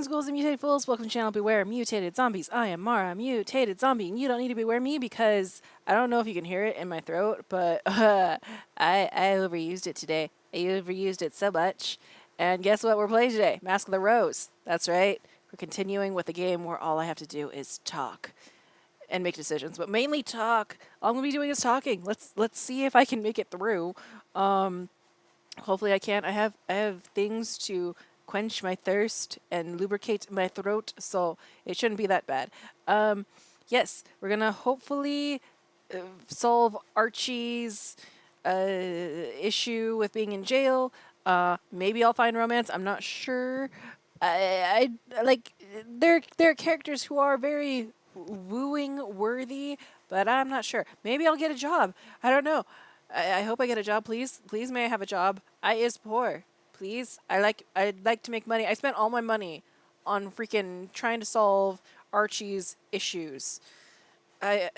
Greetings, ghouls and mutated fools. Welcome to the channel Beware Mutated Zombies. I am Mara, mutated zombie, and you don't need to beware me because I don't know if you can hear it in my throat, but I overused it today. I overused it so much. And guess what we're playing today? Mask of the Rose. That's right. We're continuing with a game where all I have to do is talk and make decisions, but mainly talk. All I'm gonna be doing is talking. Let's see if I can make it through. Hopefully I can. I have things to quench my thirst and lubricate my throat, so it shouldn't be that bad. Yes, we're gonna hopefully solve Archie's issue with being in jail. Maybe I'll find romance. I'm not sure. I like there are characters who are very wooing worthy, but I'm not sure. Maybe I'll get a job. I don't know. I hope I get a job, please. Please, may I have a job? I is poor. Please. I'd like to make money. I spent all my money on freaking trying to solve Archie's issues. I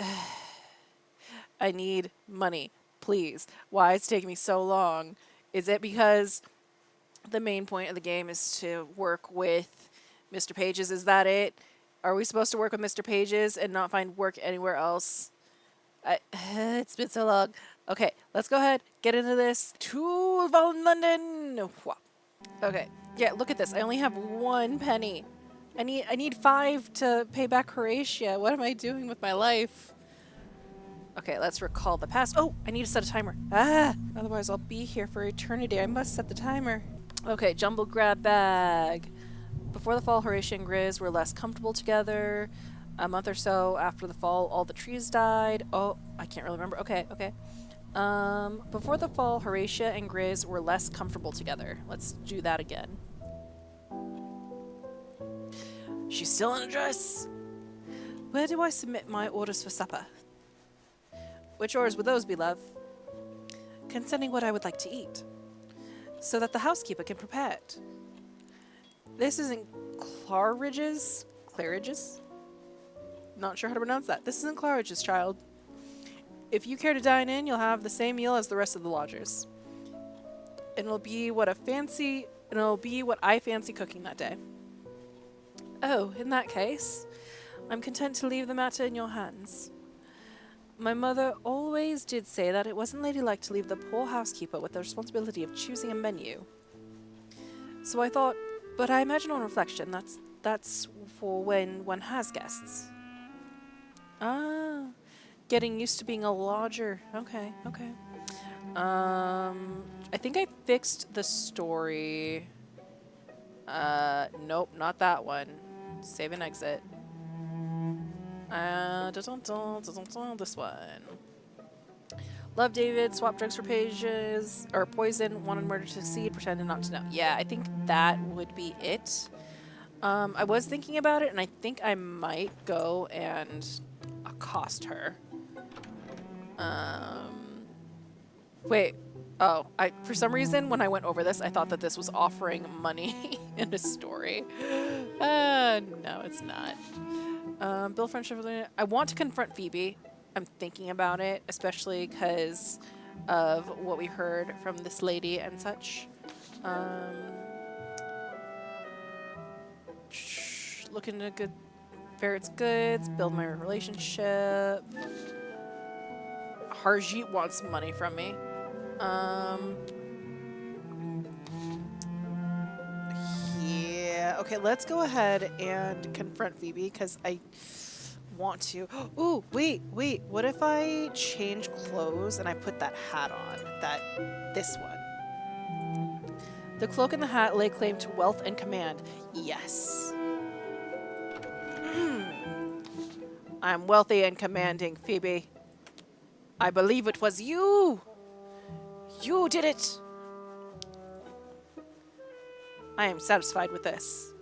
I need money, please. Why is it taking me so long? Is it because the main point of the game is to work with Mr. Pages? Is that it? Are we supposed to work with Mr. Pages and not find work anywhere else? It's been so long. Okay, let's go ahead, get into this. To London. Okay, yeah, look at this. I only have 1 penny. I need 5 to pay back Horatia. What am I doing with my life? Okay, let's recall the past. Oh, I need to set a timer. Otherwise I'll be here for eternity. I must set the timer. Okay, jumble grab bag. Before the fall, Horatia and Grizz were less comfortable together. A month or so after the fall, all the trees died. Oh, I can't really remember. Okay. Before the fall, Horatia and Grizz were less comfortable together. Let's do that again. She's still in a dress. Where do I submit my orders for supper? Which orders would those be, love? Concerning what I would like to eat, so that the housekeeper can prepare it. This isn't Claridge's? Not sure how to pronounce that. This isn't Claridge's, child. If you care to dine in, you'll have the same meal as the rest of the lodgers. And it'll be what I fancy cooking that day. Oh, in that case, I'm content to leave the matter in your hands. My mother always did say that it wasn't ladylike to leave the poor housekeeper with the responsibility of choosing a menu. So I thought, but I imagine on reflection, that's for when one has guests. Ah, getting used to being a lodger. Okay. I think I fixed the story. Nope, not that one. Save and exit. This one. Love David, swap drugs for pages, or poison, wanted murder to succeed, pretended not to know. Yeah, I think that would be it. I was thinking about it, and I think I might go and accost her. Wait. Oh, for some reason, when I went over this, I thought that this was offering money in a story. No, it's not. Build friendship with me. I want to confront Phoebe. I'm thinking about it, especially because of what we heard from this lady and such. Looking at good ferret's goods, build my relationship. Harjeet wants money from me. Yeah, okay, let's go ahead and confront Phoebe because I want to. Ooh, wait, what if I change clothes and I put that hat on? This one. The cloak and the hat lay claim to wealth and command. Yes. I'm wealthy and commanding, Phoebe. I believe it was you. You did it. I am satisfied with this.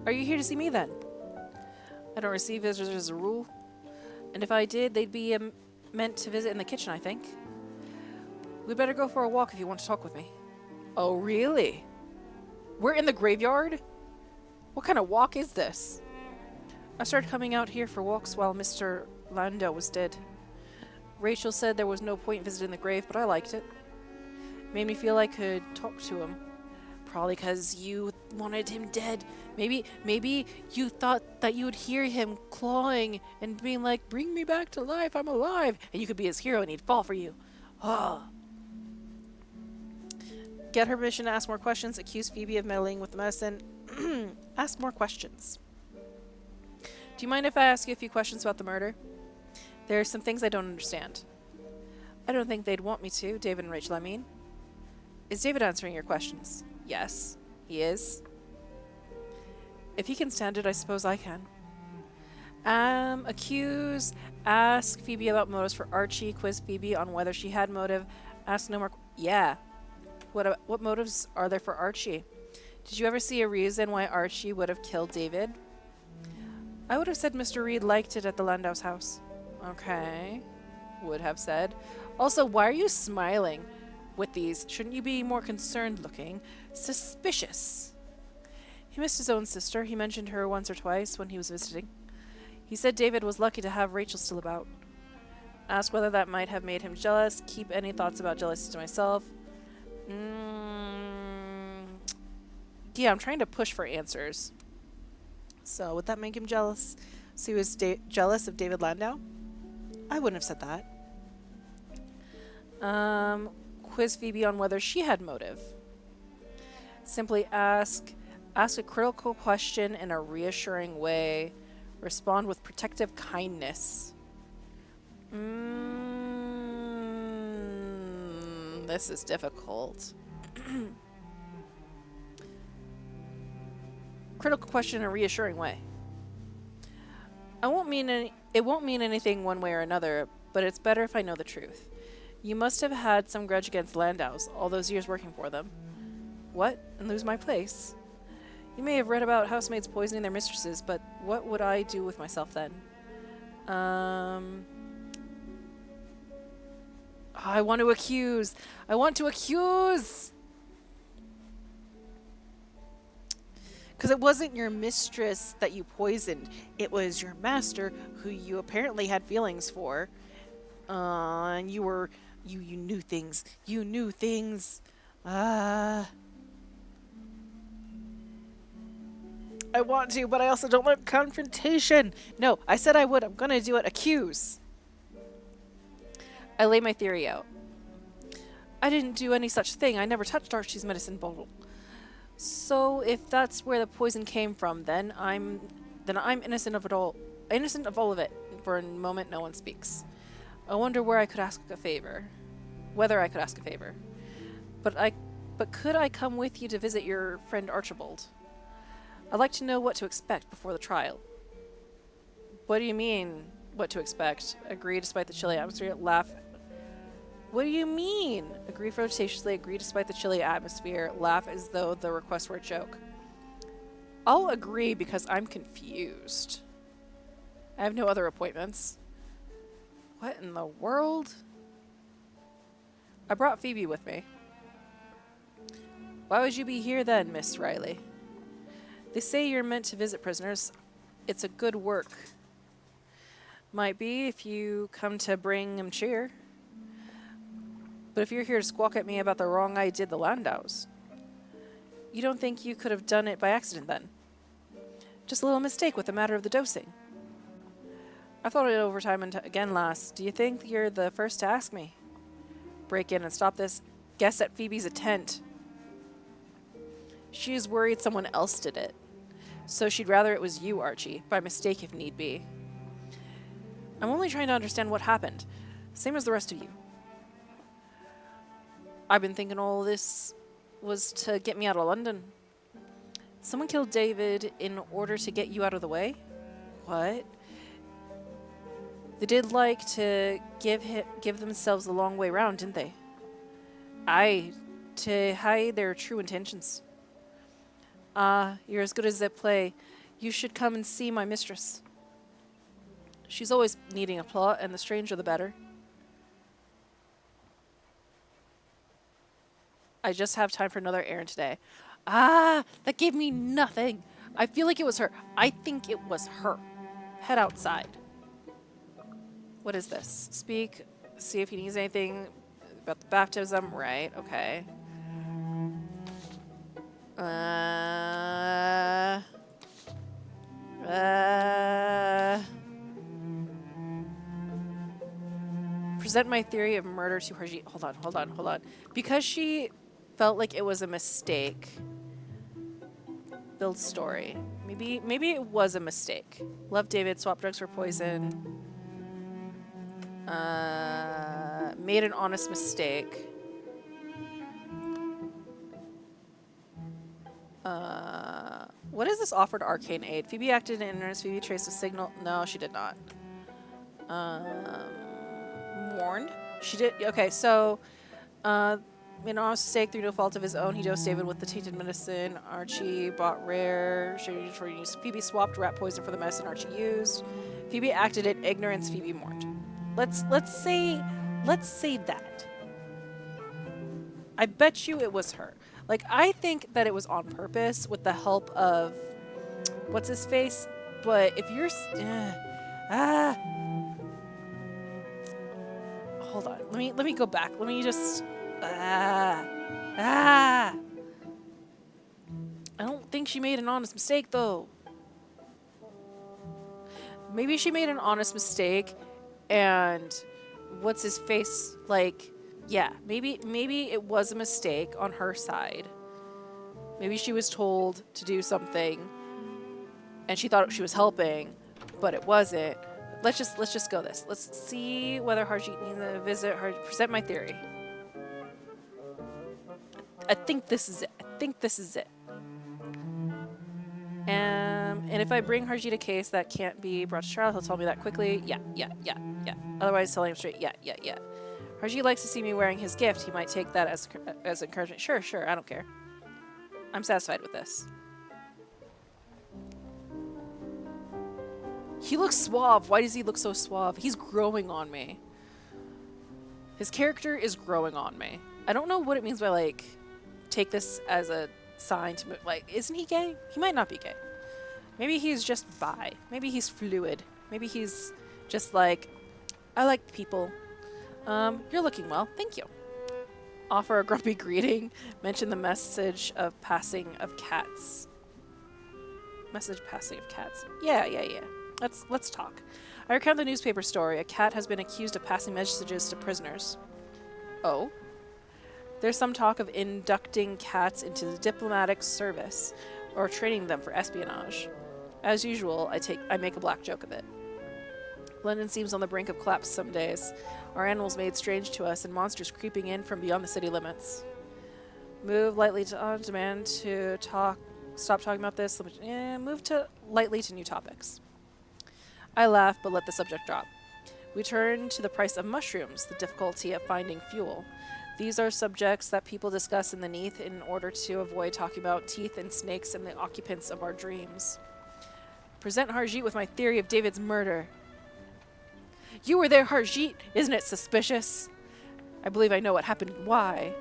Are you here to see me then? I don't receive visitors as a rule. And if I did, they'd be meant to visit in the kitchen, I think. We'd better go for a walk if you want to talk with me. Oh, really? We're in the graveyard? What kind of walk is this? I started coming out here for walks while Mr. Lando was dead. Rachel said there was no point in visiting the grave, but I liked it. Made me feel I could talk to him. Probably because you wanted him dead. Maybe you thought that you would hear him clawing and being like, "Bring me back to life, I'm alive," and you could be his hero and he'd fall for you. Oh. Get her permission to ask more questions. Accuse Phoebe of meddling with the medicine. Ask more questions. Do you mind if I ask you a few questions about the murder? There are some things I don't understand. I don't think they'd want me to, David and Rachel, I mean. Is David answering your questions? Yes, he is. If he can stand it, I suppose I can. Accuse, ask Phoebe about motives for Archie, quiz Phoebe on whether she had motive, ask no more... Yeah. What motives are there for Archie? Did you ever see a reason why Archie would have killed David? I would have said Mr. Reed liked it at the Landau's house. Okay. Would have said. Also, why are you smiling with these? Shouldn't you be more concerned looking? Suspicious. He missed his own sister. He mentioned her once or twice when he was visiting. He said David was lucky to have Rachel still about. Asked whether that might have made him jealous. Keep any thoughts about jealousy to myself. Yeah, I'm trying to push for answers. So, would that make him jealous? So he was jealous of David Landau? I wouldn't have said that. Quiz Phoebe on whether she had motive. Simply ask a critical question in a reassuring way. Respond with protective kindness. This is difficult. Critical question in a reassuring way. It won't mean anything one way or another, but it's better if I know the truth. You must have had some grudge against Landau's, all those years working for them. What? And lose my place? You may have read about housemaids poisoning their mistresses, but what would I do with myself then? I want to accuse! I want to accuse! Because it wasn't your mistress that you poisoned. It was your master who you apparently had feelings for. And you knew things. You knew things. I want to, but I also don't like confrontation. No, I said I would. I'm going to do it. Accuse. I lay my theory out. I didn't do any such thing. I never touched Archie's medicine bottle. So if that's where the poison came from, then I'm innocent of it all. Innocent of all of it. For a moment, no one speaks. I wonder where I could ask a favor. Whether I could ask a favor. But could I come with you to visit your friend Archibald? I'd like to know what to expect before the trial. What do you mean, what to expect? Agree despite the chilly atmosphere. Laugh. What do you mean? Agree flirtatiously. Agree despite the chilly atmosphere. Laugh as though the request were a joke. I'll agree because I'm confused. I have no other appointments. What in the world? I brought Phoebe with me. Why would you be here then, Miss Riley? They say you're meant to visit prisoners. It's a good work. Might be if you come to bring them cheer. But if you're here to squawk at me about the wrong I did the Landau's, you don't think you could have done it by accident then? Just a little mistake with the matter of the dosing. I thought it over time and again, lass. Do you think you're the first to ask me? Break in and stop this. Guess at Phoebe's a tent. She is worried someone else did it. So she'd rather it was you, Archie, by mistake if need be. I'm only trying to understand what happened. Same as the rest of you. I've been thinking all this was to get me out of London. Someone killed David in order to get you out of the way? What? They did like to give themselves the long way round, didn't they? Aye, to hide their true intentions. You're as good as they play. You should come and see my mistress. She's always needing a plot, and the stranger the better. I just have time for another errand today. That gave me nothing. I feel like it was her. I think it was her. Head outside. What is this? Speak. See if he needs anything about the baptism. Right, okay. Uh, uh, present my theory of murder to Harjeet. Hold on. Because she felt like it was a mistake. Build story. Maybe it was a mistake. Love David, swap drugs for poison. Made an honest mistake. What is this offered arcane aid? Phoebe acted in ignorance. Phoebe traced a signal. No, she did not. Warned? She did. Okay, so, made an honest mistake through no fault of his own. He dosed David with the tainted medicine. Archie bought rare. For use. Phoebe swapped rat poison for the medicine Archie used. Phoebe acted in ignorance. Phoebe mourned. Let's say that. I bet you it was her. Like, I think that it was on purpose with the help of what's his face. But if you're hold on. Let me go back. Let me just I don't think she made an honest mistake though. Maybe she made an honest mistake and what's his face, like, yeah, maybe it was a mistake on her side. Maybe she was told to do something and she thought she was helping, but it wasn't. Let's just go this. Let's see whether Harjeet needs a visit. Present my theory. I think this is it. And if I bring Harjeet a case that can't be brought to trial, he'll tell me that quickly. Yeah. Otherwise, telling him straight, yeah. Harjeet likes to see me wearing his gift. He might take that as encouragement. Sure, I don't care. I'm satisfied with this. He looks suave. Why does he look so suave? He's growing on me. His character is growing on me. I don't know what it means by, like, take this as a sign to, like, isn't he gay? He might not be gay. Maybe he's just bi. Maybe he's fluid. Maybe he's just like, I like people. You're looking well. Thank you. Offer a grumpy greeting. Mention the message of passing of cats. Message passing of cats. Yeah. Let's talk. I recount the newspaper story. A cat has been accused of passing messages to prisoners. Oh? There's some talk of inducting cats into the diplomatic service or training them for espionage. As usual, I make a black joke of it. London seems on the brink of collapse some days. Our animals made strange to us and monsters creeping in from beyond the city limits. Move lightly to on demand to talk. Stop talking about this. Move to lightly to new topics. I laugh, but let the subject drop. We turn to the price of mushrooms, the difficulty of finding fuel. These are subjects that people discuss in the Neath in order to avoid talking about teeth and snakes and the occupants of our dreams. Present Harjeet with my theory of David's murder. You were there, Harjeet. Isn't it suspicious? I believe I know what happened and why.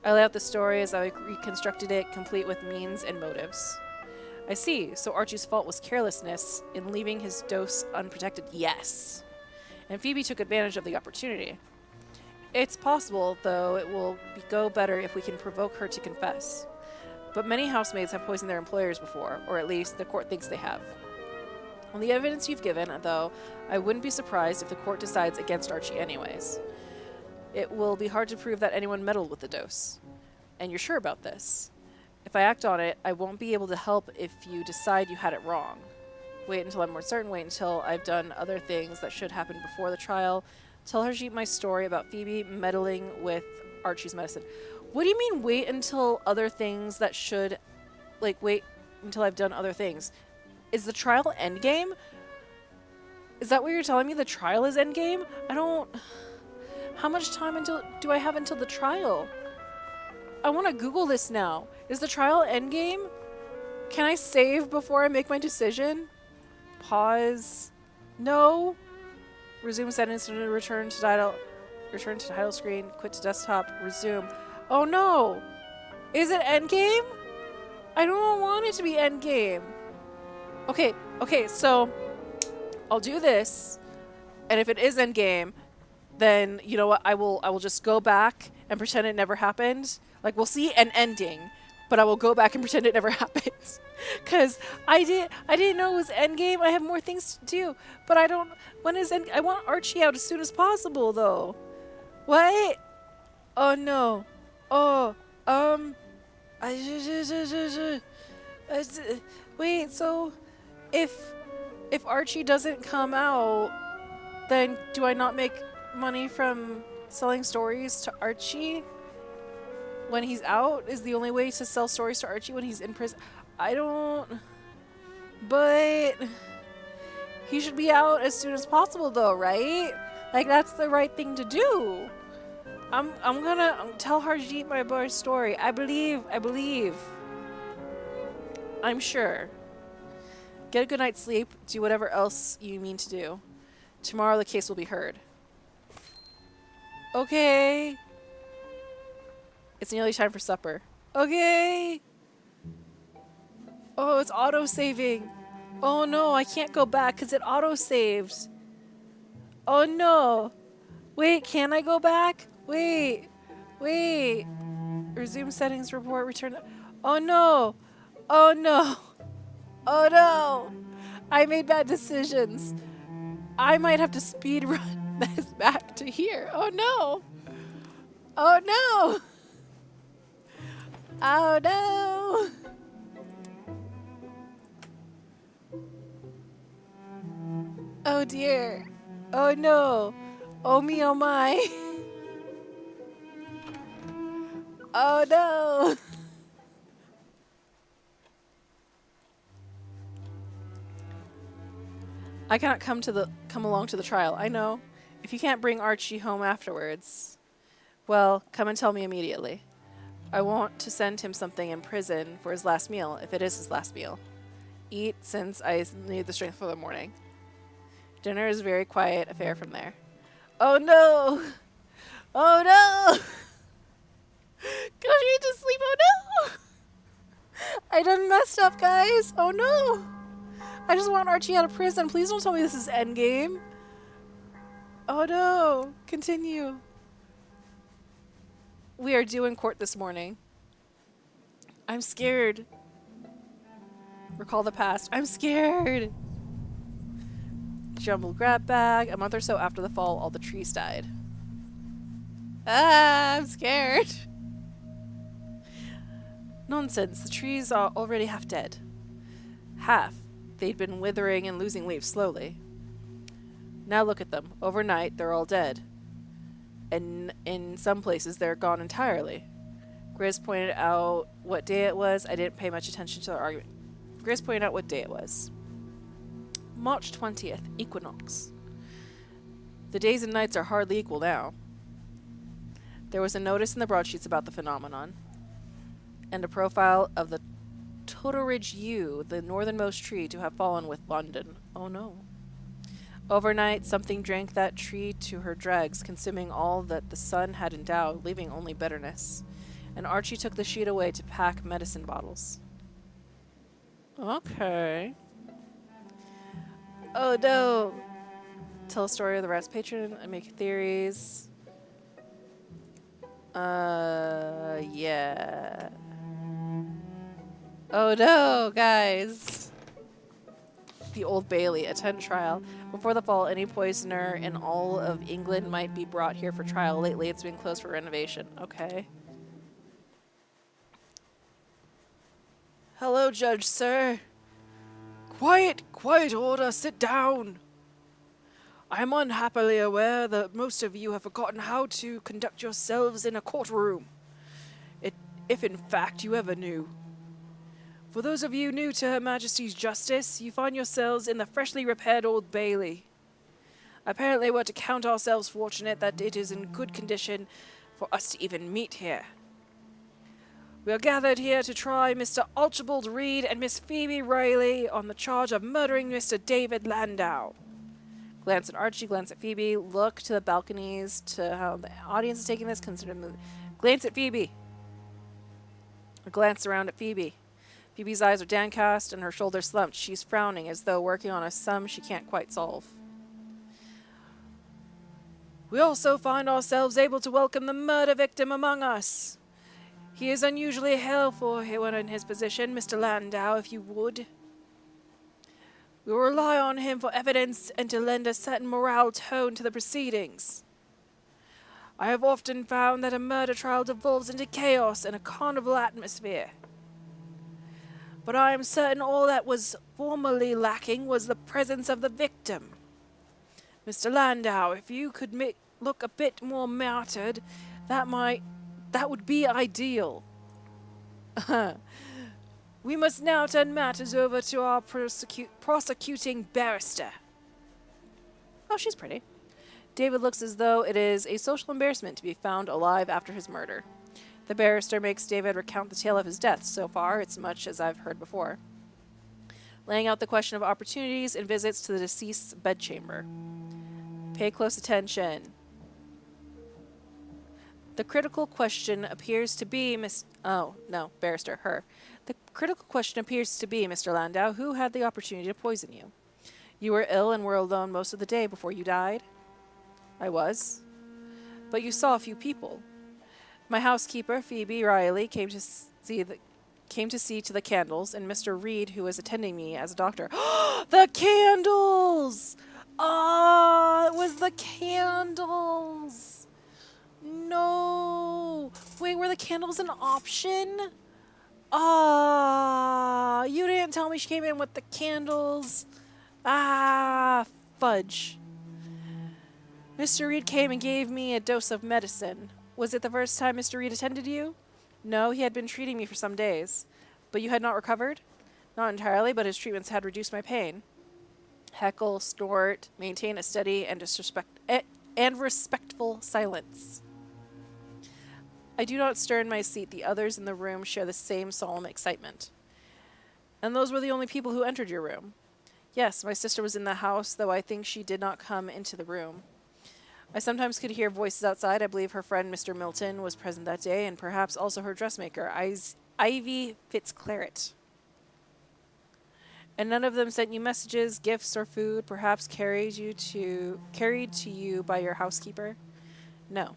I lay out the story as I reconstructed it, complete with means and motives. I see. So Archie's fault was carelessness in leaving his dose unprotected. Yes. And Phoebe took advantage of the opportunity. It's possible, though, it will go better if we can provoke her to confess. But many housemaids have poisoned their employers before, or at least the court thinks they have. On the evidence you've given, though, I wouldn't be surprised if the court decides against Archie anyways. It will be hard to prove that anyone meddled with the dose. And you're sure about this? If I act on it, I won't be able to help if you decide you had it wrong. Wait until I'm more certain. Wait until I've done other things that should happen before the trial. Tell Harjeet my story about Phoebe meddling with Archie's medicine. What do you mean wait until other things that should... Like, wait until I've done other things? Is the trial endgame? Is that what you're telling me? The trial is endgame? I don't... How much time do I have until the trial? I want to Google this now. Is the trial endgame? Can I save before I make my decision? Pause. No. Resume settings to return to title screen. Quit to desktop. Resume. Oh no. Is it endgame? I don't want it to be endgame. Okay, so I'll do this. And if it is endgame, then you know what? I will just go back and pretend it never happened. Like, we'll see an ending, but I will go back and pretend it never happened. Cause I didn't know it was Endgame. I have more things to do, but I don't. When is End? I want Archie out as soon as possible, though. What? Oh no. Oh, I, wait. So, if Archie doesn't come out, then do I not make money from selling stories to Archie? When he's out is the only way to sell stories to Archie when he's in prison. I don't. But he should be out as soon as possible, though, right? Like that's the right thing to do. I'm gonna tell Harjeet my boy's story. I believe. I'm sure. Get a good night's sleep. Do whatever else you mean to do. Tomorrow the case will be heard. Okay. It's nearly time for supper. Okay. Oh, it's auto-saving. Oh no, I can't go back because it auto-saved. Oh no. Wait, can I go back? Wait. Resume settings report, return. Oh no. Oh no. Oh no. I made bad decisions. I might have to speed run this back to here. Oh no. Oh no. Oh no! Oh dear. Oh no. Oh me, oh my. Oh no. I cannot come along to the trial. I know. If you can't bring Archie home afterwards, well, come and tell me immediately. I want to send him something in prison for his last meal, if it is his last meal. Eat, since I need the strength for the morning. Dinner is a very quiet affair from there. Oh no! Oh no! Go straight to sleep, oh no! I done messed up, guys! Oh no! I just want Archie out of prison. Please don't tell me this is Endgame. Oh no! Continue. We are due in court this morning. I'm scared. Recall the past. I'm scared. Jumbled grab bag. A month or so after the fall, all the trees died. Ah, I'm scared. Nonsense. The trees are already half dead. Half. They'd been withering and losing leaves slowly. Now look at them. Overnight, they're all dead. And in some places, they're gone entirely. Grizz pointed out what day it was. I didn't pay much attention to the argument. Grizz pointed out what day it was. March 20th, equinox. The days and nights are hardly equal now. There was a notice in the broadsheets about the phenomenon, and a profile of the Toteridge yew, the northernmost tree to have fallen with London. Oh no. Overnight, something drank that tree to her dregs, consuming all that the sun had endowed, leaving only bitterness. And Archie took the sheet away to pack medicine bottles. Okay. Oh no! Tell a story of the rat's patron and make theories. Yeah. Oh no, guys! The Old Bailey, attend trial. Before the fall, any poisoner in all of England might be brought here for trial. Lately, it's been closed for renovation. Okay. Hello, Judge, sir. Quiet, order, sit down. I am unhappily aware that most of you have forgotten how to conduct yourselves in a courtroom. If in fact you ever knew. For those of you new to Her Majesty's justice, you find yourselves in the freshly repaired Old Bailey. Apparently we're to count ourselves fortunate that it is in good condition for us to even meet here. We are gathered here to try Mr. Archibald Reed and Miss Phoebe Riley on the charge of murdering Mr. David Landau. Glance at Archie, glance at Phoebe, look to the balconies, to how the audience is taking this, consider the movie. Glance at Phoebe. A glance around at Phoebe. Phoebe's eyes are downcast and her shoulders slumped. She's frowning as though working on a sum she can't quite solve. We also find ourselves able to welcome the murder victim among us. He is unusually helpful when in his position, Mr. Landau, if you would. We will rely on him for evidence and to lend a certain morale tone to the proceedings. I have often found that a murder trial devolves into chaos and a carnival atmosphere. But I am certain all that was formerly lacking was the presence of the victim. Mr. Landau, if you could look a bit more martyred, that would be ideal. We must now turn matters over to our prosecuting barrister. Oh, she's pretty. David looks as though it is a social embarrassment to be found alive after his murder. The barrister makes David recount the tale of his death. So far, it's much as I've heard before, laying out the question of opportunities and visits to the deceased's bedchamber. Pay close attention. The critical question appears to be barrister, her. The critical question appears to be, Mr. Landau, who had the opportunity to poison you? You were ill and were alone most of the day before you died? I was. But you saw a few people. My housekeeper, Phoebe Riley, came to see to the candles, and Mr. Reed, who was attending me as a doctor. The candles! Ah, it was the candles! No! Wait, were the candles an option? Ah, you didn't tell me she came in with the candles. Ah, fudge. Mr. Reed came and gave me a dose of medicine. Was it the first time Mr. Reed attended you? No, he had been treating me for some days. But you had not recovered? Not entirely, but his treatments had reduced my pain. Heckle, snort, maintain a steady and respectful silence. I do not stir in my seat. The others in the room share the same solemn excitement. And those were the only people who entered your room? Yes, my sister was in the house, though I think she did not come into the room. I sometimes could hear voices outside. I believe her friend Mr. Milton was present that day, and perhaps also her dressmaker, Ivy Fitzclarret. And none of them sent you messages, gifts, or food, perhaps carried to you by your housekeeper? No.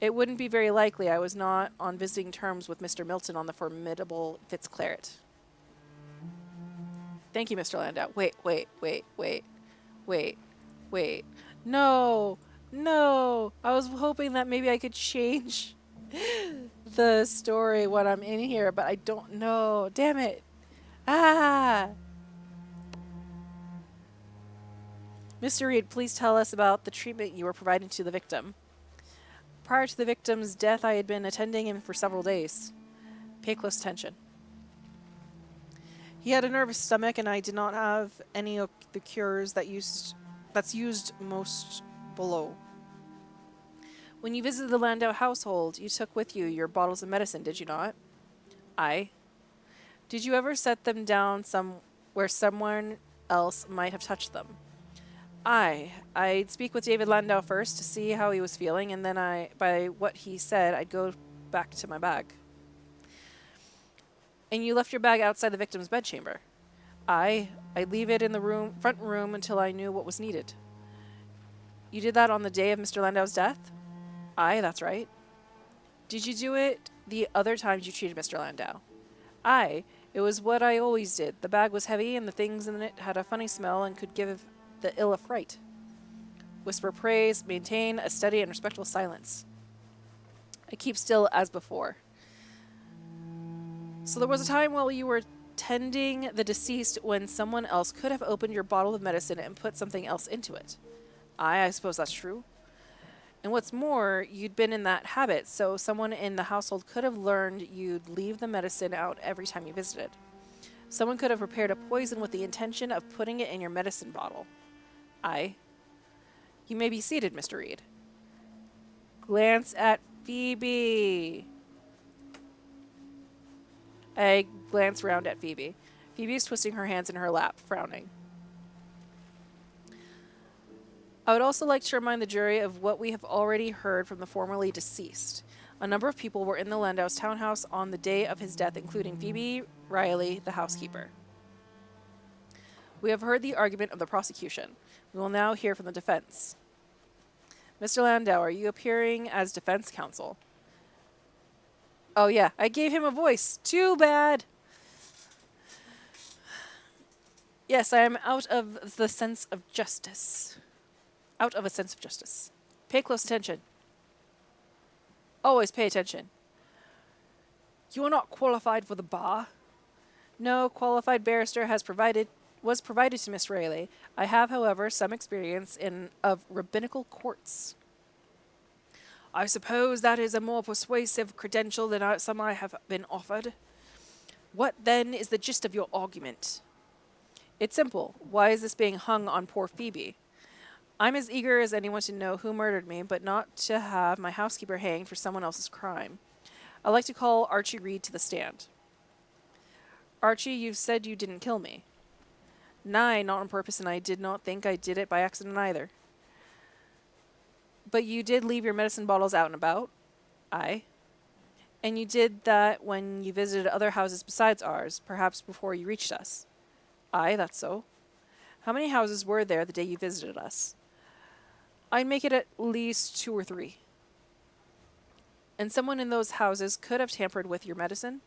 It wouldn't be very likely. I was not on visiting terms with Mr. Milton on the formidable Fitzclarret. Thank you, Mr. Landau. Wait. No. I was hoping that maybe I could change the story when I'm in here, but I don't know. Damn it. Ah. Mr. Reed, please tell us about the treatment you were providing to the victim. Prior to the victim's death, I had been attending him for several days. Pay close attention. He had a nervous stomach, and I did not have any of the cures that's used most below. When you visited the Landau household, you took with you your bottles of medicine, did you not? Aye. Did you ever set them down where someone else might have touched them? Aye. I'd speak with David Landau first to see how he was feeling, and then by what he said, I'd go back to my bag. And you left your bag outside the victim's bedchamber? Aye. I'd leave it in the front room until I knew what was needed. You did that on the day of Mr. Landau's death? Aye, that's right. Did you do it the other times you treated Mr. Landau? Aye. It was what I always did. The bag was heavy, and the things in it had a funny smell and could give the ill a fright. Whisper praise, maintain a steady and respectful silence. I keep still as before. So there was a time while you were tending the deceased when someone else could have opened your bottle of medicine and put something else into it. I suppose that's true. And what's more, you'd been in that habit, so someone in the household could have learned you'd leave the medicine out every time you visited. Someone could have prepared a poison with the intention of putting it in your medicine bottle. Aye. You may be seated, Mr. Reed. Glance at Phoebe. I glance round at Phoebe. Phoebe is twisting her hands in her lap, frowning. I would also like to remind the jury of what we have already heard from the formerly deceased. A number of people were in the Landau's townhouse on the day of his death, including Phoebe Riley, the housekeeper. We have heard the argument of the prosecution. We will now hear from the defense. Mr. Landau, are you appearing as defense counsel? Oh yeah, I gave him a voice. Too bad. Yes, I am out of the sense of justice. Out of a sense of justice. Pay close attention. Always pay attention. You are not qualified for the bar. No qualified barrister was provided to Miss Rayleigh. I have, however, some experience in of rabbinical courts. I suppose that is a more persuasive credential than some I have been offered. What, then, is the gist of your argument? It's simple. Why is this being hung on poor Phoebe? I'm as eager as anyone to know who murdered me, but not to have my housekeeper hanged for someone else's crime. I'd like to call Archie Reed to the stand. Archie, you said you didn't kill me. Nay, not on purpose, and I did not think I did it by accident either. But you did leave your medicine bottles out and about. Aye. And you did that when you visited other houses besides ours, perhaps before you reached us. Aye, that's so. How many houses were there the day you visited us? I'd make it at least 2 or 3. And someone in those houses could have tampered with your medicine?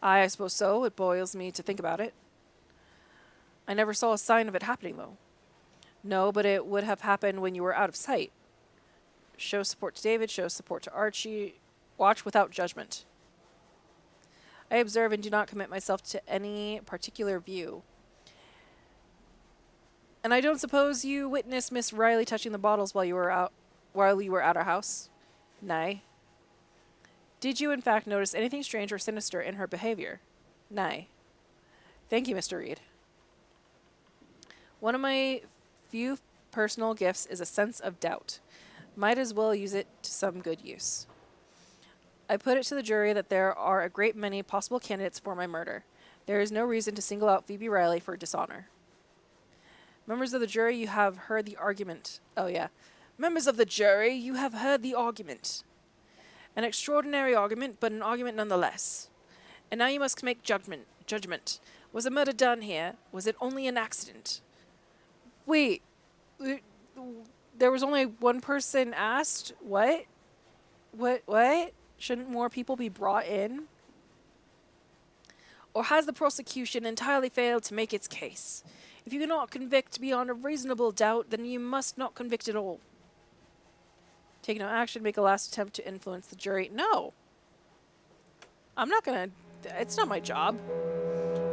Aye, I suppose so. It boils me to think about it. I never saw a sign of it happening, though. No, but it would have happened when you were out of sight. Show support to David, show support to Archie. Watch without judgment. I observe and do not commit myself to any particular view. And I don't suppose you witnessed Miss Riley touching the bottles while you were at our house? Nay. Did you, in fact, notice anything strange or sinister in her behavior? Nay. Thank you, Mr. Reed. One of my few personal gifts is a sense of doubt. Might as well use it to some good use. I put it to the jury that there are a great many possible candidates for my murder. There is no reason to single out Phoebe Riley for dishonor. Members of the jury, you have heard the argument. Oh, yeah. Members of the jury, you have heard the argument. An extraordinary argument, but an argument nonetheless. And now you must make judgment. Was a murder done here? Was it only an accident? Wait. There was only one person asked? What? What? Shouldn't more people be brought in? Or has the prosecution entirely failed to make its case? If you cannot convict beyond a reasonable doubt, then you must not convict at all. Take no action, make a last attempt to influence the jury. No. I'm not gonna... It's not my job.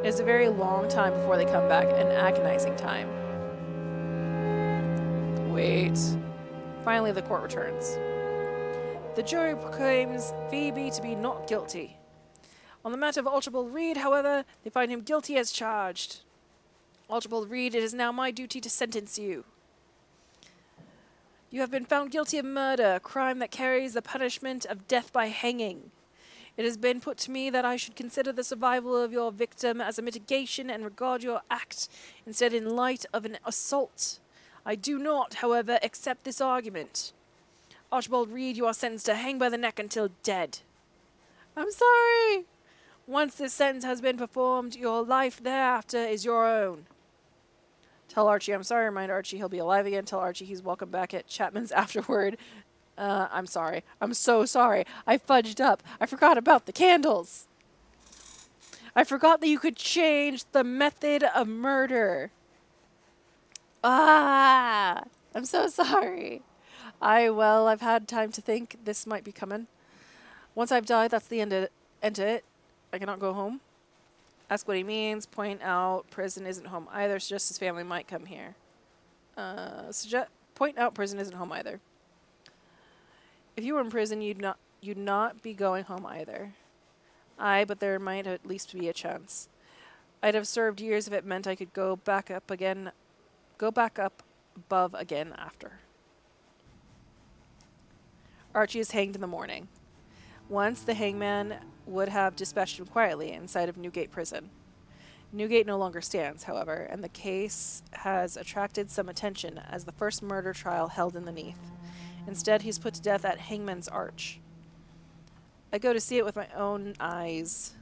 It is a very long time before they come back, an agonizing time. Wait. Finally, the court returns. The jury proclaims Phoebe to be not guilty. On the matter of Archibald Reed, however, they find him guilty as charged. Archibald Reed, it is now my duty to sentence you. You have been found guilty of murder, a crime that carries the punishment of death by hanging. It has been put to me that I should consider the survival of your victim as a mitigation and regard your act instead in light of an assault. I do not, however, accept this argument. Archibald Reed, you are sentenced to hang by the neck until dead. I'm sorry. Once this sentence has been performed, your life thereafter is your own. Tell Archie I'm sorry. Remind Archie he'll be alive again. Tell Archie he's welcome back at Chapman's afterward. I'm sorry. I'm so sorry. I fudged up. I forgot about the candles. I forgot that you could change the method of murder. I'm so sorry. I've had time to think this might be coming. Once I've died, that's the end of it. I cannot go home. Ask what he means. Point out prison isn't home either. Suggest his family might come here. Point out prison isn't home either. If you were in prison, you'd not be going home either. Aye, but there might at least be a chance. I'd have served years if it meant I could go back up above again after. Archie is hanged in the morning. Once the hangman would have dispatched him quietly inside of Newgate Prison. Newgate no longer stands, however, and the case has attracted some attention as the first murder trial held in the Neath. Instead, he's put to death at Hangman's Arch. I go to see it with my own eyes.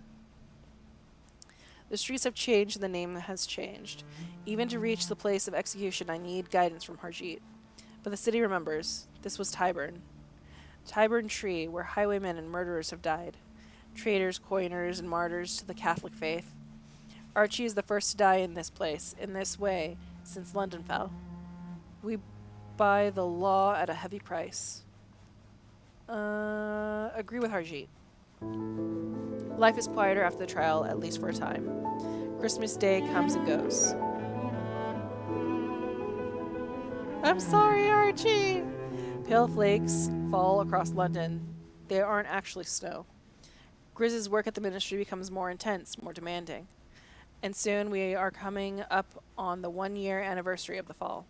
The streets have changed and the name has changed. Even to reach the place of execution, I need guidance from Harjeet. But the city remembers. This was Tyburn. Tyburn Tree, where highwaymen and murderers have died. traitors, coiners, and martyrs to the Catholic faith. Archie is the first to die in this place, in this way, since London fell. We buy the law at a heavy price. Agree with Harjeet. Life is quieter after the trial, at least for a time. Christmas Day comes and goes. I'm sorry, Archie! Pale flakes fall across London. They aren't actually snow. Grizz's work at the ministry becomes more intense, more demanding. And soon we are coming up on the 1-year anniversary of the fall.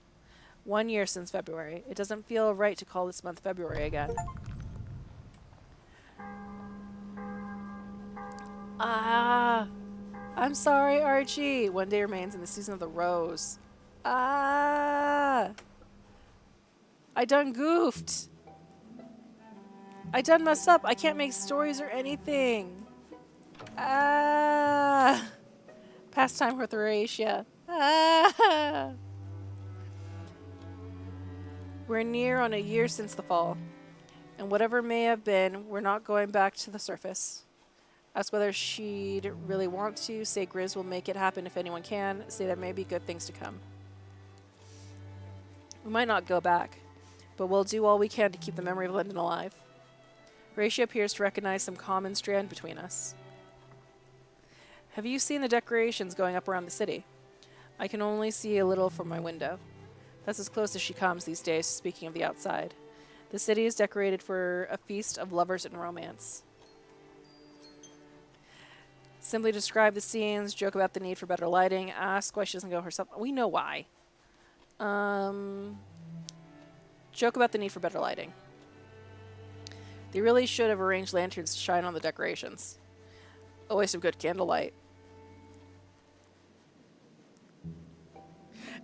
1 year since February. It doesn't feel right to call this month February again. I'm sorry, Archie. 1 day remains in the season of the rose. I done goofed. I done messed up. I can't make stories or anything. Pastime with Horatia. We're near on a year since the fall. And whatever may have been, we're not going back to the surface. Ask whether she'd really want to. Say Grizz will make it happen if anyone can. Say there may be good things to come. We might not go back, but we'll do all we can to keep the memory of Lyndon alive. Horatia appears to recognize some common strand between us. Have you seen the decorations going up around the city? I can only see a little from my window. That's as close as she comes these days, speaking of the outside. The city is decorated for a feast of lovers and romance. Simply describe the scenes, joke about the need for better lighting, ask why she doesn't go herself. We know why. Joke about the need for better lighting. They really should have arranged lanterns to shine on the decorations. A waste of good candlelight.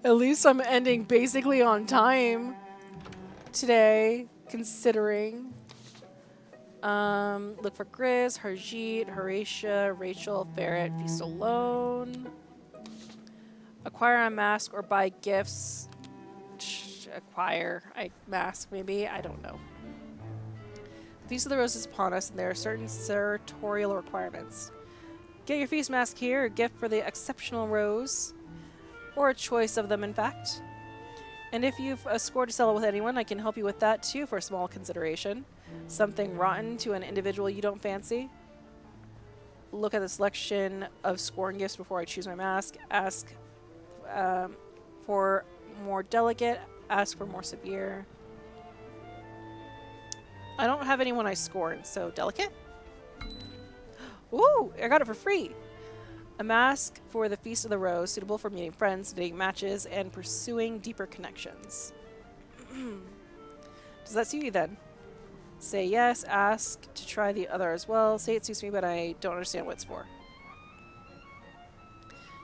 At least I'm ending basically on time today, considering. Look for Grizz, Harjeet, Horatia, Rachel, Ferret, feast alone. Acquire a mask or buy gifts. Acquire a mask, maybe? I don't know. The Feast of the Rose is upon us, and there are certain sartorial requirements. Get your feast mask here, a gift for the exceptional rose. Or a choice of them, in fact. And if you've a score to settle with anyone, I can help you with that too for a small consideration. Something rotten to an individual you don't fancy. Look at the selection of scoring gifts before I choose my mask. Ask for more delicate. Ask for more severe. I don't have anyone I scorn, so delicate? Ooh, I got it for free. A mask for the Feast of the Rose, suitable for meeting friends, dating matches, and pursuing deeper connections. Does that suit you then? Say yes, ask to try the other as well. Say it suits me, but I don't understand what it's for.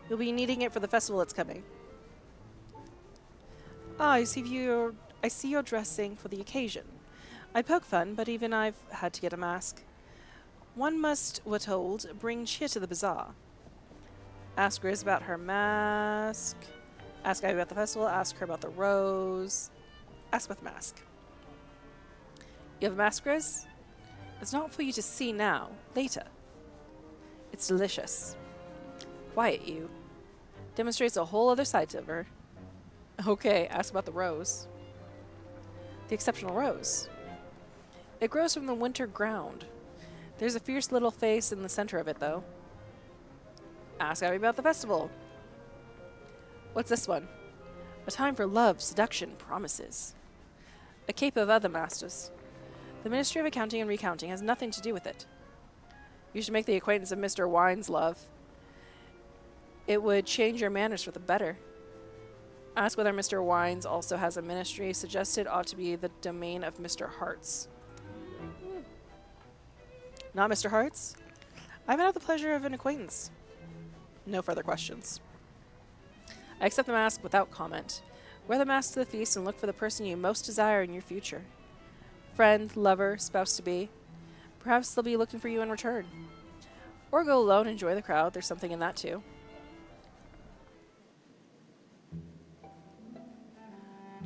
You'll be needing it for the festival that's coming. I see you're dressing for the occasion. I poke fun, but even I've had to get a mask. One must, we're told, bring cheer to the bazaar. Ask Grizz about her mask. Ask Ivy about the festival. Ask her about the rose. Ask about the mask. You have a mask, Grizz? It's not for you to see now. Later. It's delicious. Quiet, you. Demonstrates a whole other side to her. Okay, ask about the rose. The exceptional rose. It grows from the winter ground. There's a fierce little face in the center of it, though. Ask Abby about the festival. What's this one? A time for love, seduction, promises. A cape of other masters. The Ministry of Accounting and Recounting has nothing to do with it. You should make the acquaintance of Mr. Wine's love. It would change your manners for the better. Ask whether Mr. Wines also has a ministry. Suggested ought to be the domain of Mr. Hart's. Not Mr. Hart's? I haven't had the pleasure of an acquaintance. No further questions. I accept the mask without comment. Wear the mask to the feast and look for the person you most desire in your future. Friend, lover, spouse-to-be. Perhaps they'll be looking for you in return. Or go alone and enjoy the crowd. There's something in that too.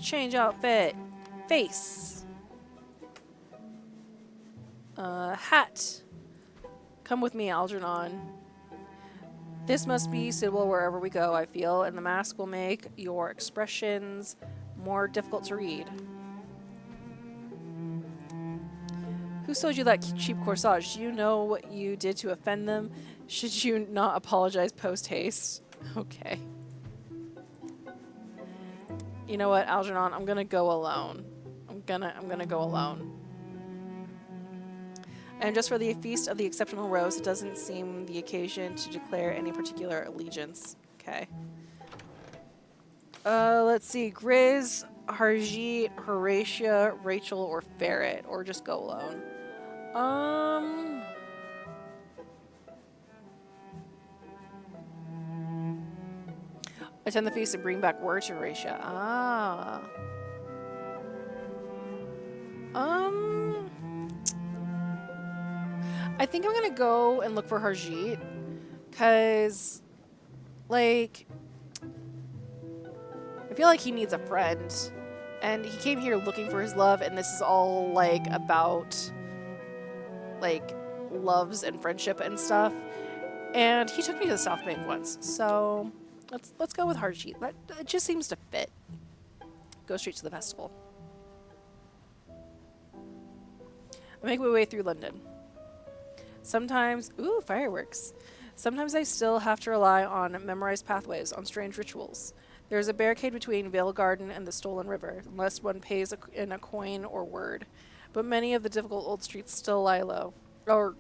Change outfit. Face. Hat. Come with me, Algernon. This must be suitable wherever we go, I feel, and the mask will make your expressions more difficult to read. Who sold you that cheap corsage? Do you know what you did to offend them? Should you not apologize post-haste? Okay. You know what, Algernon? I'm gonna go alone. I'm gonna go alone. And just for the feast of the exceptional rose, it doesn't seem the occasion to declare any particular allegiance. Okay. Let's see. Grizz, Harjeet, Horatia, Rachel, or Ferret, or just go alone. Attend the feast and bring back word to Horatia. Ah. I think I'm gonna go and look for Harjeet, cause, like, I feel like he needs a friend, and he came here looking for his love, and this is all like about, like, loves and friendship and stuff. And he took me to the South Bank once, so let's go with Harjeet. It just seems to fit. Go straight to the festival. I make my way through London. Sometimes, ooh, fireworks. Sometimes I still have to rely on memorized pathways, on strange rituals. There is a barricade between Vale Garden and the Stolen River, unless one pays in a coin or word. But many of the difficult old streets still lie low, or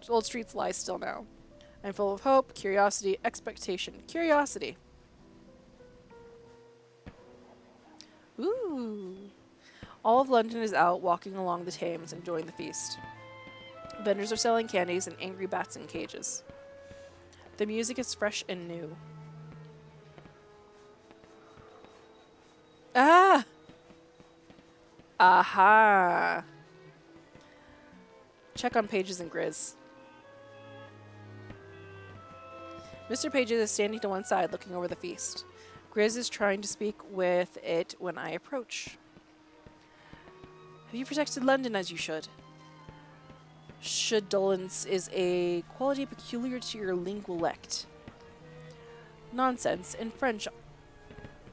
old streets lie still now. I'm full of hope, curiosity, expectation. Curiosity. Ooh. All of London is out walking along the Thames, enjoying the feast. Vendors are selling candies and angry bats in cages. The music is fresh and new. Ah! Aha! Check on Pages and Grizz. Mr. Pages is standing to one side looking over the feast. Grizz is trying to speak with it when I approach. Have you protected London as you should? Shudolence is a quality peculiar to your linguelect. Nonsense. In French,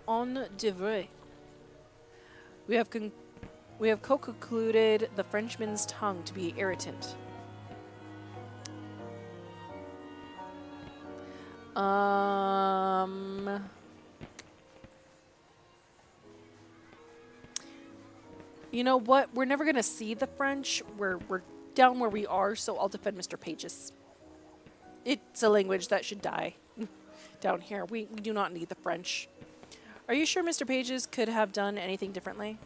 on devrait. We have co-concluded the Frenchman's tongue to be irritant. You know what? We're never gonna see the French. We're down where we are, so I'll defend Mr. Pages. It's a language that should die down here. We do not need the French. Are you sure Mr. Pages could have done anything differently?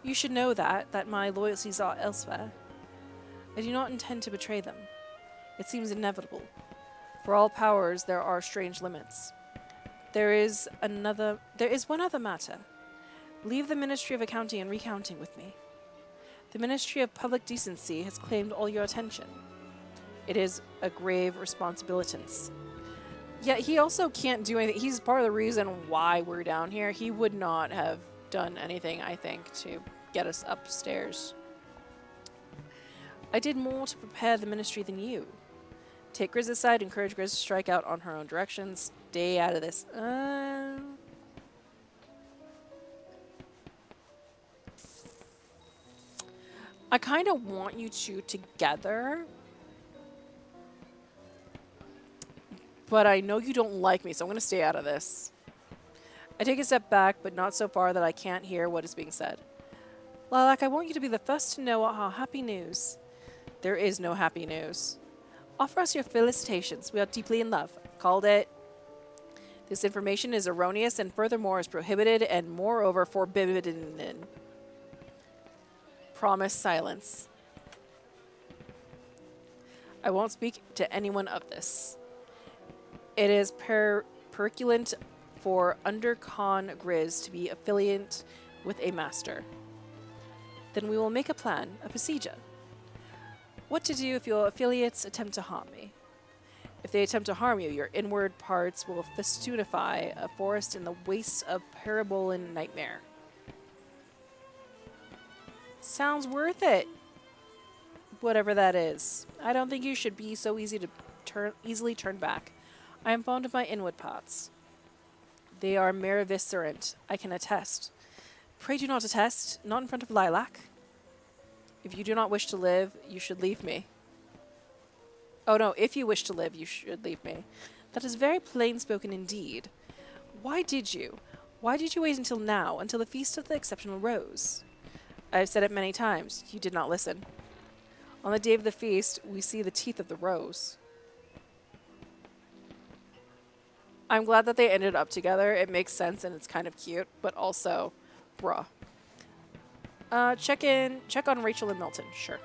You should know that my loyalties are elsewhere. I do not intend to betray them. It seems inevitable. For all powers, there are strange limits. There is one other matter. Leave the Ministry of Accounting and Recounting with me. The Ministry of Public Decency has claimed all your attention. It is a grave responsibility. Yet he also can't do anything. He's part of the reason why we're down here. He would not have done anything, I think, to get us upstairs. I did more to prepare the Ministry than you. Take Grizz aside, encourage Grizz to strike out on her own directions. Stay out of this. I kind of want you two together. But I know you don't like me, so I'm going to stay out of this. I take a step back, but not so far that I can't hear what is being said. Lilac, I want you to be the first to know our happy news. There is no happy news. Offer us your felicitations. We are deeply in love. Called it. This information is erroneous and furthermore is prohibited and moreover forbidden. Promise silence. I won't speak to anyone of this. It is periculant for Undercon Grizz to be affiliate with a master. Then we will make a plan, a procedure. What to do if your affiliates attempt to harm me. If they attempt to harm you, your inward parts will festoonify a forest in the wastes of Parabolan Nightmare. Sounds worth it. Whatever that is. I don't think you should be so easily turned back. I am fond of my inward parts. They are miriviscerent, I can attest. Pray do not attest, not in front of Lilac. If you do not wish to live, you should leave me. Oh no, if you wish to live, you should leave me. That is very plain spoken indeed. Why did you? Why did you wait until now, until the Feast of the Exceptional Rose? I have said it many times. You did not listen. On the day of the feast, we see the teeth of the rose. I'm glad that they ended up together. It makes sense and it's kind of cute, but also, bruh. Check on Rachel and Milton, sure.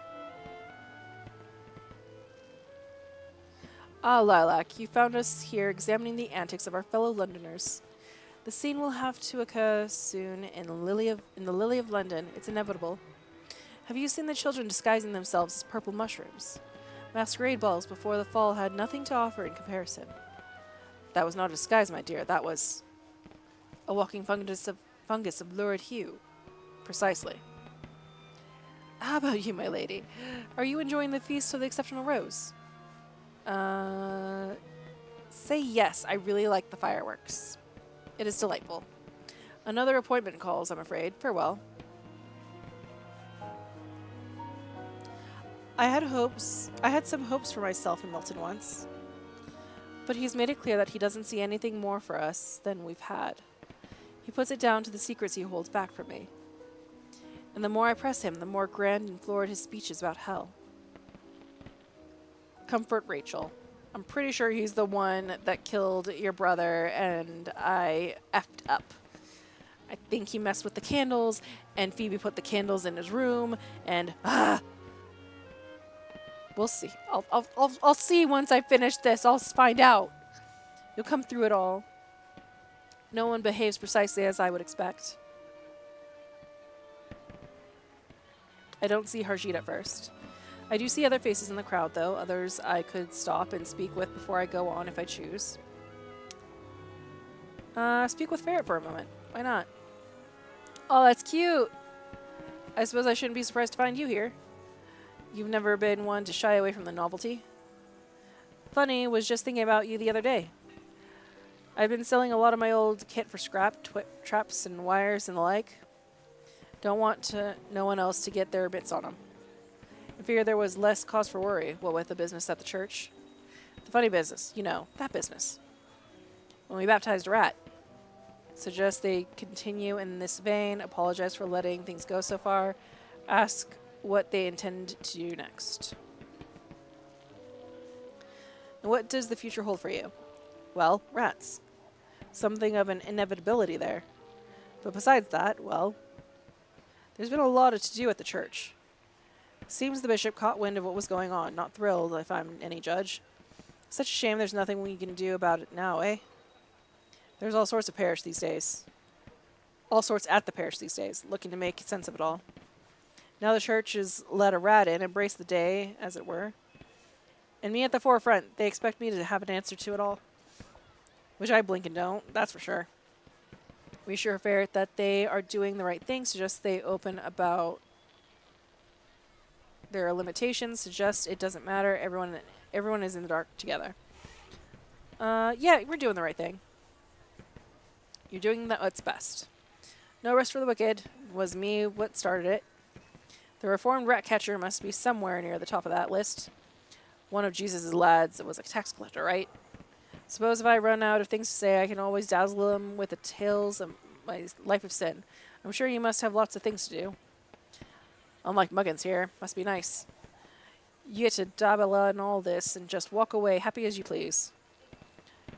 Ah, Lilac, you found us here examining the antics of our fellow Londoners. The scene will have to occur soon in the Lily of London. It's inevitable. Have you seen the children disguising themselves as purple mushrooms? Masquerade balls before the fall had nothing to offer in comparison. That was not a disguise, my dear. That was a walking fungus of lurid hue. Precisely. How about you, my lady? Are you enjoying the Feast of the Exceptional Rose? Say yes. I really like the fireworks. It is delightful. Another appointment calls, I'm afraid. Farewell. I had some hopes for myself and Milton once. But he's made it clear that he doesn't see anything more for us than we've had. He puts it down to the secrets he holds back from me. And the more I press him, the more grand and florid his speech is about hell. Comfort Rachel. I'm pretty sure he's the one that killed your brother and I effed up. I think he messed with the candles and Phoebe put the candles in his room and we'll see. I'll see once I finish this. I'll find out. You'll come through it all. No one behaves precisely as I would expect. I don't see Harjeet at first. I do see other faces in the crowd, though. Others I could stop and speak with before I go on if I choose. Speak with Ferret for a moment. Why not? Oh, that's cute. I suppose I shouldn't be surprised to find you here. You've never been one to shy away from the novelty. Funny, was just thinking about you the other day. I've been selling a lot of my old kit for scrap, traps and wires and the like. Don't want no one else to get their bits on them. I figured there was less cause for worry, what with the business at the church. The funny business, you know, that business. When we baptized a rat. Suggest they continue in this vein, apologize for letting things go so far, ask what they intend to do next. And what does the future hold for you? Well, rats. Something of an inevitability there. But besides that, well, there's been a lot to do at the church. Seems the bishop caught wind of what was going on. Not thrilled, if I'm any judge. Such a shame there's nothing we can do about it now, eh? There's all sorts of parish these days. All sorts at the parish these days, looking to make sense of it all. Now the church has let a rat in, embrace the day, as it were. And me at the forefront, they expect me to have an answer to it all. Which I blink and don't, that's for sure. We assure Ferret that they are doing the right thing, suggest they open about their limitations, suggest it doesn't matter, everyone is in the dark together. Yeah, we're doing the right thing. You're doing what's best. No rest for the wicked. It was me what started it. The reformed rat catcher must be somewhere near the top of that list. One of Jesus' lads was a tax collector, right? Suppose if I run out of things to say, I can always dazzle them with the tales of my life of sin. I'm sure you must have lots of things to do. Unlike Muggins here. Must be nice. You get to dabble in all this and just walk away happy as you please.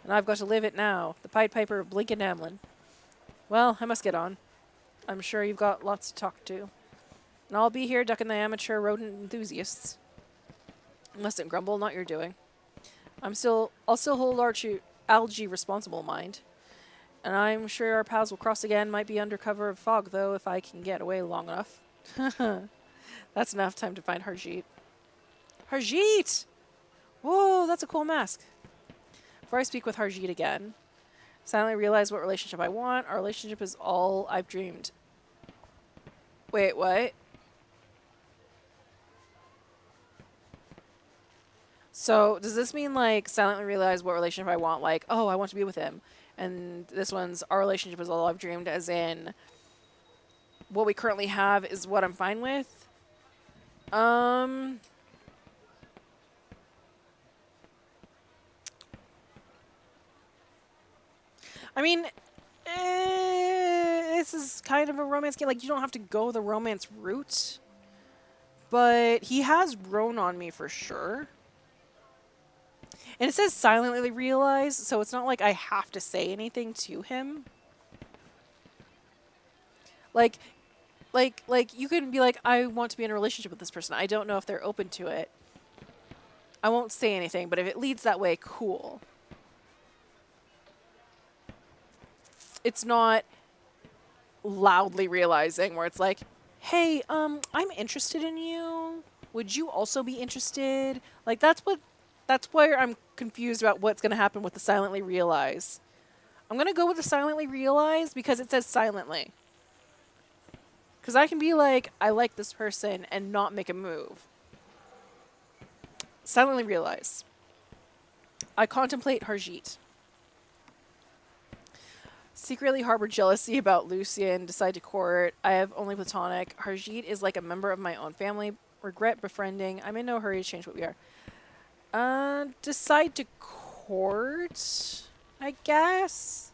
And I've got to live it now, the Pied Piper of Blink and Amlin. Well, I must get on. I'm sure you've got lots to talk to. And I'll be here ducking the amateur rodent enthusiasts. Mustn't grumble, not your doing. I'll still hold Algie responsible, mind. And I'm sure our paths will cross again, might be under cover of fog, though, if I can get away long enough. That's enough time to find Harjeet. Harjeet! Whoa, that's a cool mask. Before I speak with Harjeet again, silently realize what relationship I want. Our relationship is all I've dreamed. Wait, what? So does this mean like silently realize what relationship I want? Like, oh, I want to be with him. And this one's our relationship is all I've dreamed, as in what we currently have is what I'm fine with. Um, I mean, this is kind of a romance game. Like, you don't have to go the romance route, but he has grown on me for sure. And it says silently realize, so it's not like I have to say anything to him. Like, like you can be like, I want to be in a relationship with this person. I don't know if they're open to it. I won't say anything, but if it leads that way, cool. It's not loudly realizing where it's like, hey, I'm interested in you. Would you also be interested? Like, that's where I'm confused about what's going to happen with the silently realize. I'm going to go with the silently realize because it says silently. Because I can be like, I like this person and not make a move. Silently realize. I contemplate Harjeet. Secretly harbor jealousy about Lucian. Decide to court. I have only platonic. Harjeet is like a member of my own family. Regret befriending. I'm in no hurry to change what we are. Decide to court, I guess.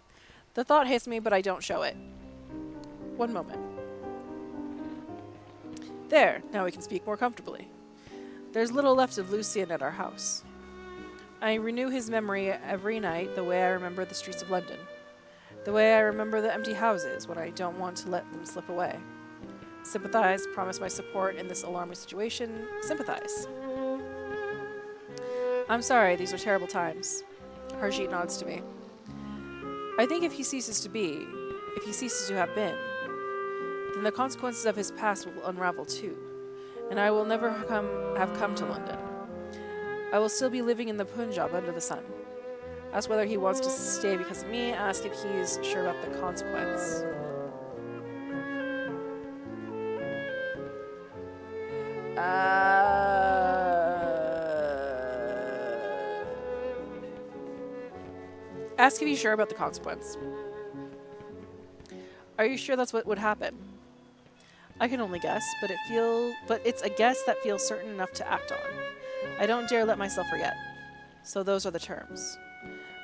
The thought hits me, but I don't show it. One moment. There, now we can speak more comfortably. There's little left of Lucian at our house. I renew his memory every night the way I remember the streets of London. The way I remember the empty houses when I don't want to let them slip away. Sympathize, promise my support in this alarming situation. Sympathize. I'm sorry, these are terrible times. Harjeet nods to me. I think if he ceases to have been, then the consequences of his past will unravel too, and I will never have come to London. I will still be living in the Punjab under the sun. Ask whether he wants to stay because of me. Ask if he's sure about the consequence. Ask if he's sure about the consequence. Are you sure that's what would happen? I can only guess, but it's a guess that feels certain enough to act on. I don't dare let myself forget. So those are the terms.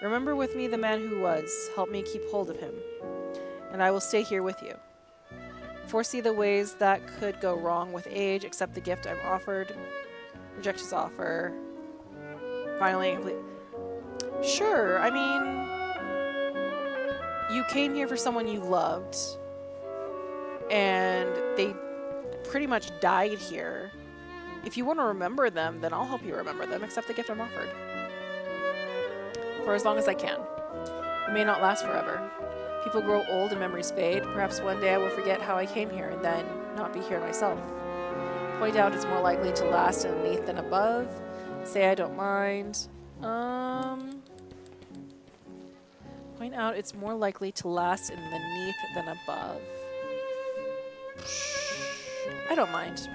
Remember with me the man who was. Help me keep hold of him. And I will stay here with you. Foresee the ways that could go wrong with age. Accept the gift I'm offered. Reject his offer. Finally, complete. Sure, I mean, you came here for someone you loved. And they pretty much died here. If you want to remember them, then I'll help you remember them. Accept the gift I'm offered. For as long as I can. It may not last forever. People grow old and memories fade. Perhaps one day I will forget how I came here and then not be here myself. Point out it's more likely to last underneath than above. Say I don't mind. Point out it's more likely to last underneath than above. I don't mind.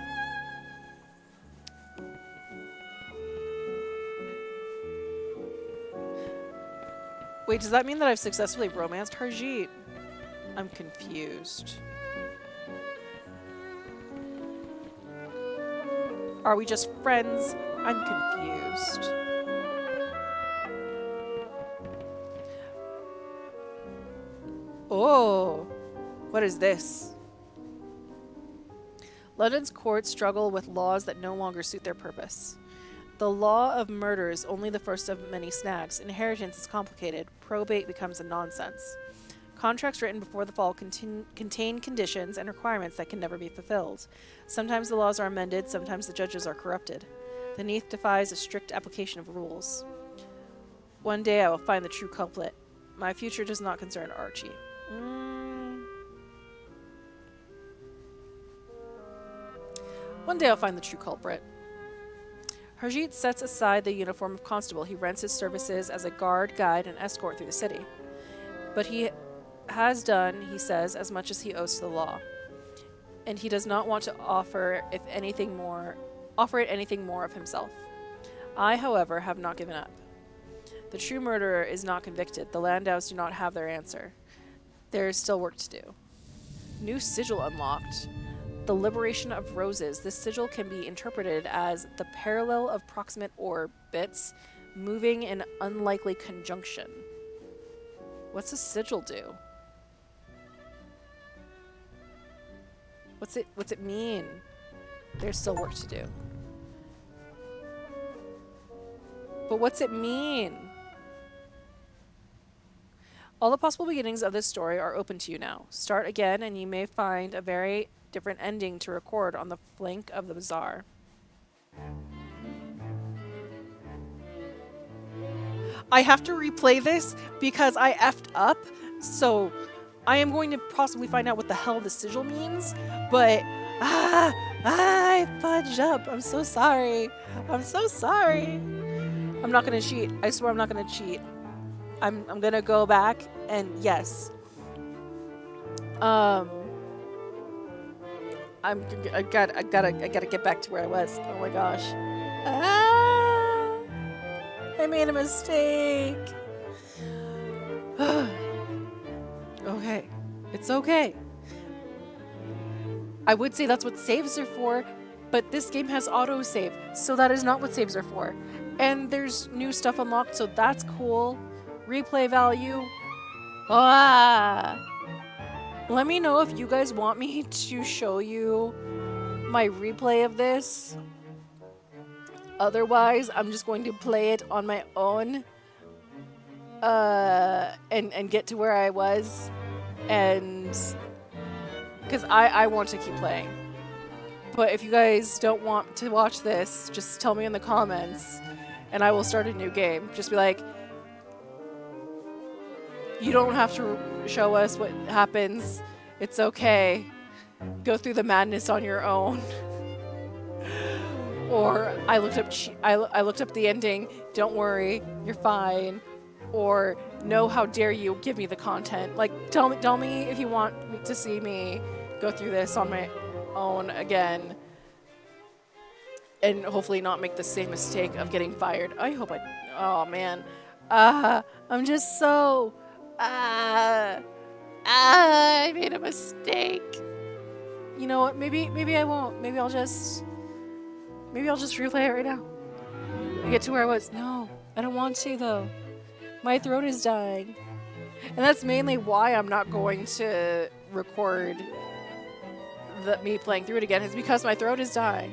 Wait, does that mean that I've successfully romanced Harjeet? I'm confused. Are we just friends? I'm confused. Oh, what is this? London's courts struggle with laws that no longer suit their purpose. The law of murder is only the first of many snags. Inheritance is complicated. Probate becomes a nonsense. Contracts written before the fall contain conditions and requirements that can never be fulfilled. Sometimes the laws are amended, sometimes the judges are corrupted. The Neath defies a strict application of rules. One day I will find the true culprit. My future does not concern Archie. One day I'll find the true culprit. Harjeet sets aside the uniform of constable. He rents his services as a guard, guide, and escort through the city. But he has done, he says, as much as he owes to the law. And he does not want to offer it anything more of himself. I, however, have not given up. The true murderer is not convicted. The Landaus do not have their answer. There is still work to do. New sigil unlocked. The liberation of roses. This sigil can be interpreted as the parallel of proximate orbits moving in unlikely conjunction. What's a sigil do? What's it mean? There's still work to do. But what's it mean? All the possible beginnings of this story are open to you now. Start again and you may find a very different ending to record on the flank of the bazaar. I have to replay this because I effed up, so I am going to possibly find out what the hell the sigil means, but I fudged up. I'm so sorry. I'm so sorry. I'm not gonna cheat. I swear I'm not gonna cheat. I'm gonna go back and yes. I gotta get back to where I was. Oh my gosh. I made a mistake. Okay. It's okay. I would say that's what saves are for, but this game has autosave, so that is not what saves are for. And there's new stuff unlocked, so that's cool. Replay value. Let me know if you guys want me to show you my replay of this. Otherwise, I'm just going to play it on my own and get to where I was, and because I want to keep playing. But if you guys don't want to watch this, just tell me in the comments and I will start a new game. Just be like, you don't have to show us what happens. It's okay. Go through the madness on your own. Or I looked up the ending. Don't worry, you're fine. Or no, how dare you give me the content? Like tell me if you want to see me go through this on my own again. And hopefully not make the same mistake of getting fired. I hope I... Oh, man. I'm just so... I made a mistake. You know what? Maybe I won't. Maybe I'll just replay it right now. I get to where I was. No, I don't want to, though. My throat is dying. And that's mainly why I'm not going to record me playing through it again. Is because my throat is dying.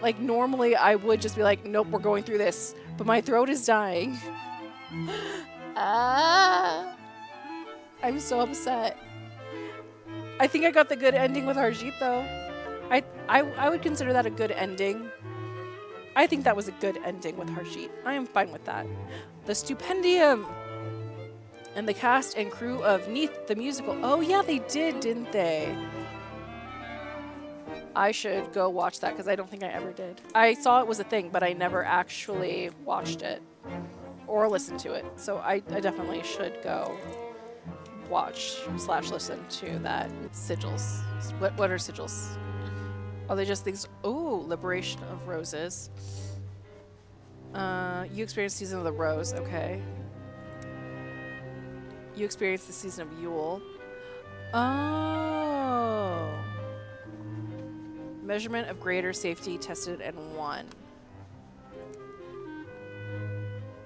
Like, normally I would just be like, nope, we're going through this. But my throat is dying. I'm so upset. I think I got the good ending with Harjeet, though. I would consider that a good ending. I think that was a good ending with Harjeet. I am fine with that. The Stupendium! And the cast and crew of Neath the Musical. Oh, yeah, they did, didn't they? I should go watch that because I don't think I ever did. I saw it was a thing, but I never actually watched it or listened to it. So I definitely should go watch/listen to that. Sigils. What are sigils? Are they just things? Oh, Liberation of Roses. You experience Season of the Rose. Okay. You experience the Season of Yule. Oh. Measurement of greater safety tested and won.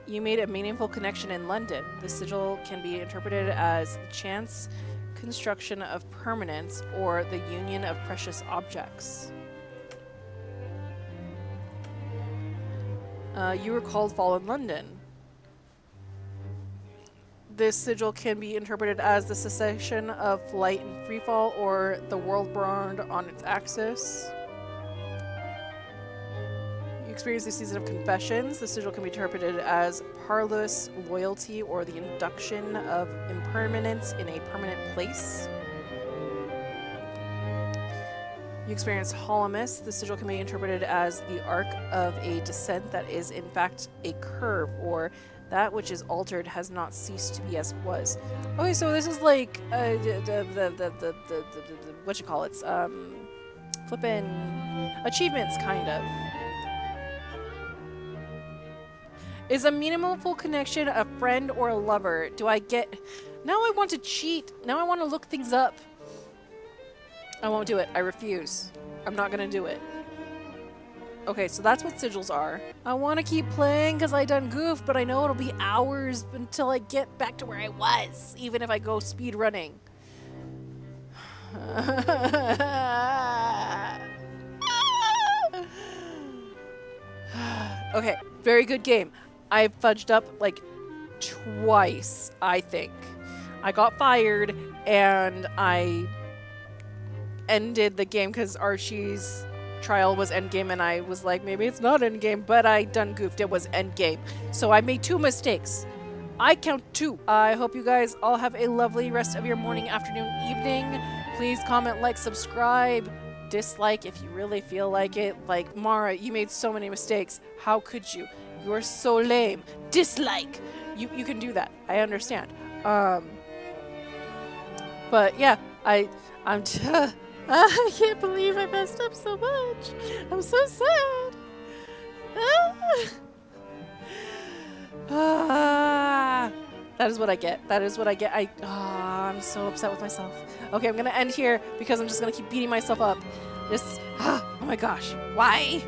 You made a meaningful connection in London. The sigil can be interpreted as the chance construction of permanence or the union of precious objects. You recalled fallen London. This sigil can be interpreted as the cessation of light and freefall or the world burned on its axis. You experience the season of confessions. The sigil can be interpreted as parlous loyalty or the induction of impermanence in a permanent place. You experience Holomus. The sigil can be interpreted as the arc of a descent that is in fact a curve, or that which is altered has not ceased to be as it was. Okay, so this is like what you call it? Flippin' achievements, kind of. Is a meaningful connection a friend or a lover? Do I get... Now I want to cheat. Now I want to look things up. I won't do it. I refuse. I'm not going to do it. Okay, so that's what sigils are. I want to keep playing because I done goof, but I know it'll be hours until I get back to where I was, even if I go speed running. Okay, very good game. I fudged up like twice, I think. I got fired and I ended the game because Archie's trial was endgame and I was like, maybe it's not endgame, but I done goofed. It was endgame. So I made 2 mistakes. I count 2. I hope you guys all have a lovely rest of your morning, afternoon, evening. Please comment, like, subscribe, dislike if you really feel like it. Like, Mara, you made so many mistakes. How could you? You're so lame. Dislike. You can do that. I understand. But yeah, I can't believe I messed up so much. I'm so sad. That is what I get. That is what I get. I'm so upset with myself. Okay, I'm gonna end here because I'm just gonna keep beating myself up. Oh my gosh. Why?